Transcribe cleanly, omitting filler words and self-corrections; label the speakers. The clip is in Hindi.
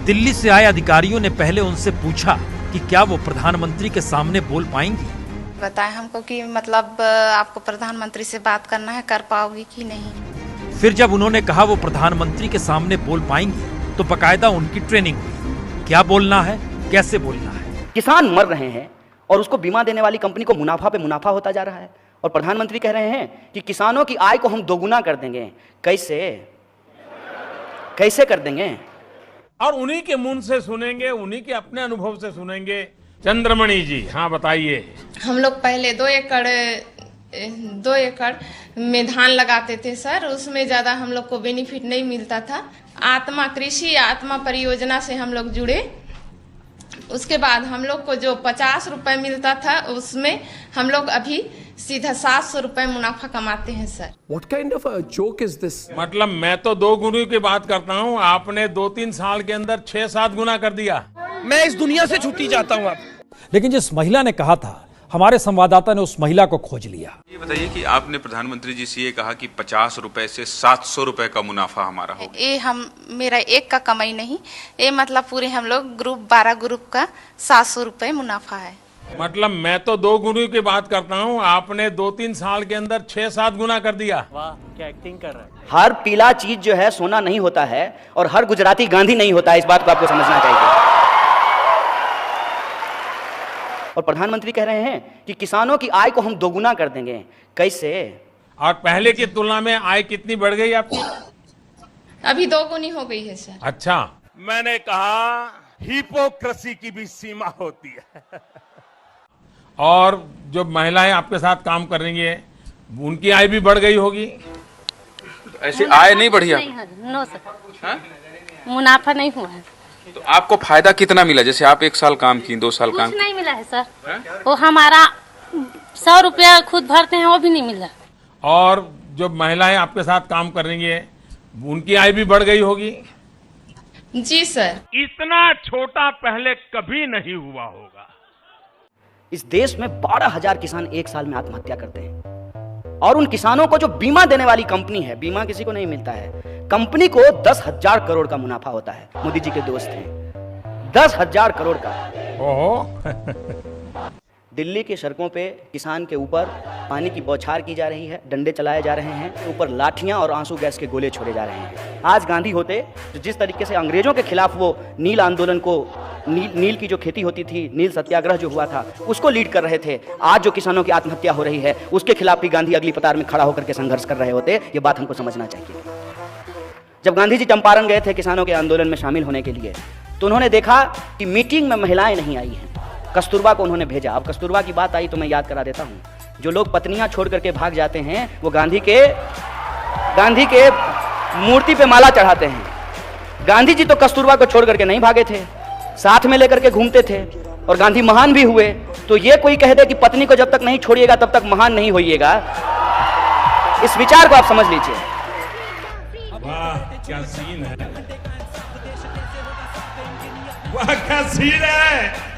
Speaker 1: दिल्ली से आए अधिकारियों ने पहले उनसे पूछा कि क्या वो प्रधानमंत्री के सामने बोल पाएंगी।
Speaker 2: बताएं हमको कि मतलब आपको प्रधानमंत्री से बात करना है, कर पाओगी कि नहीं।
Speaker 1: फिर जब उन्होंने कहा वो प्रधानमंत्री के सामने बोल पाएंगी तो बकायदा उनकी ट्रेनिंग हुई, क्या बोलना है, कैसे बोलना है।
Speaker 3: किसान मर रहे हैं और उसको बीमा देने वाली कंपनी को मुनाफा पे मुनाफा होता जा रहा है, और प्रधानमंत्री कह रहे हैं कि किसानों की आय को हम दोगुना कर देंगे। कैसे कर देंगे?
Speaker 4: और उन्हीं के मुंह से सुनेंगे, उन्हीं के अपने अनुभव से सुनेंगे। चंद्रमणि जी, हाँ बताइए।
Speaker 2: हम लोग पहले 2 एकड़ में धान लगाते थे सर, उसमें ज्यादा हम लोग को बेनिफिट नहीं मिलता था। कृषि आत्मा परियोजना से हम लोग जुड़े, उसके बाद हम लोग को जो 50 रुपए मिलता था उसमें हम लोग अभी सीधा 700 रुपए मुनाफा कमाते हैं sir.
Speaker 5: What kind of a joke is this?
Speaker 4: मतलब मैं तो 2 गुना की बात करता हूँ, आपने 2-3 साल के अंदर 6-7 गुना कर दिया।
Speaker 5: मैं इस दुनिया से छुट्टी चाहता हूँ।
Speaker 1: लेकिन जिस महिला ने कहा था, हमारे संवाददाता ने उस महिला को खोज लिया।
Speaker 6: ये बताइए कि आपने प्रधानमंत्री जी से ये कहा कि 50 रुपए से 700 रुपए का मुनाफा हमारा होगा।
Speaker 2: ये मेरा एक का कमाई नहीं, ये मतलब पूरे हम लोग 12 ग्रुप का 700 रुपए मुनाफा है।
Speaker 4: मतलब मैं तो 2 गुना की बात करता हूँ, आपने 2-3 साल के अंदर 6-7 गुना कर दिया।
Speaker 3: वाह, क्या एक्टिंग कर रहा है। हर पीला चीज जो है सोना नहीं होता है, और हर गुजराती गांधी नहीं होता है, इस बात को आपको समझना चाहिए। और प्रधानमंत्री कह रहे हैं कि किसानों की आय को हम दोगुना कर देंगे। कैसे?
Speaker 4: और पहले की तुलना में आय कितनी बढ़ गई आपकी?
Speaker 2: अभी 2 गुनी हो गई है सर।
Speaker 4: अच्छा,
Speaker 7: मैंने कहा हिपोक्रेसी की भी सीमा होती है।
Speaker 4: और जो महिलाएं आपके साथ काम कर रही हैं, उनकी आय भी बढ़ गई होगी।
Speaker 6: ऐसी आय नहीं बढ़ी
Speaker 8: नो सर, मुनाफा नहीं हुआ है।
Speaker 6: तो आपको फायदा कितना मिला? जैसे आप 1 साल काम की, 2 साल काम
Speaker 8: कुछ नहीं मिला है सर। वो हमारा 100 रुपया खुद भरते हैं, वो भी नहीं मिला।
Speaker 4: और जो महिलाएं आपके साथ काम कर रही हैं, उनकी आय भी बढ़ गई होगी।
Speaker 2: जी सर।
Speaker 7: इतना छोटा पहले कभी नहीं हुआ होगा।
Speaker 3: इस देश में 12,000 किसान एक साल में आत्महत्या करते हैं, और उन किसानों को जो बीमा देने वाली कंपनी है, बीमा किसी को नहीं मिलता है, कंपनी को 10,000 करोड़ का मुनाफा होता है। मोदी जी के दोस्त हैं, 10,000 करोड़ का।
Speaker 4: ओहो।
Speaker 3: दिल्ली के सड़कों पे किसान के ऊपर पानी की बौछार की जा रही है, डंडे चलाए जा रहे हैं, ऊपर लाठियां और आंसू गैस के गोले छोड़े जा रहे हैं। आज गांधी होते तो जिस तरीके से अंग्रेजों के खिलाफ वो नील आंदोलन को, नील की जो खेती होती थी, नील सत्याग्रह जो हुआ था, उसको लीड कर रहे थे, आज जो किसानों की आत्महत्या हो रही है उसके खिलाफ भी गांधी अगली कतार में खड़ा होकर के संघर्ष कर रहे होते। ये बात हमको समझना चाहिए। जब गांधी जी चंपारण गए थे किसानों के आंदोलन में शामिल होने के लिए, तो उन्होंने देखा कि मीटिंग में महिलाएं नहीं आई हैं। कस्तूरबा को उन्होंने भेजा। अब कस्तूरबा की बात आई तो मैं याद करा देता हूँ। जो लोग पत्नियां छोड़ करके भाग जाते हैं, वो गांधी के मूर्ति पे माला चढ़ाते हैं। गांधी जी तो कस्तूरबा को छोड़ करके नहीं भागे थे, साथ में लेकर के घूमते थे, और गांधी महान भी हुए। तो ये कोई कह दे कि पत्नी को जब तक नहीं छोड़िएगा तब तक महान नहीं होइएगा, इस विचार को आप समझ लीजिए।
Speaker 4: वाह क्या सीन है, वाह क्या सीन है।